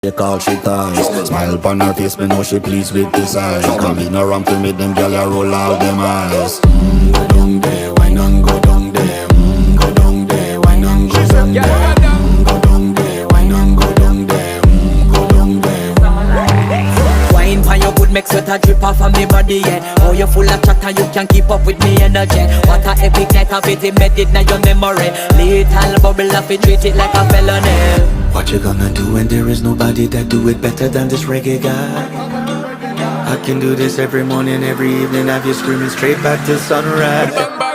They call she ties. Smile upon her face, me know she pleased with this eyes. Come in around to meet them girl, I roll out them eyes. Go down there, why not go down there? Go down there, why not go down there? Go down there, why not go down there? Go down there. Wine for your good, make sweat a drip off of me body, yeah. Oh, you full of chatter, you can keep up with me energy. What a epic night of it, embedded in your memory. Little bubble of it, treat it like a felony. What you gonna do when there is nobody that do it better than this reggae guy? I can do this every morning, every evening, have you screaming straight back to sunrise.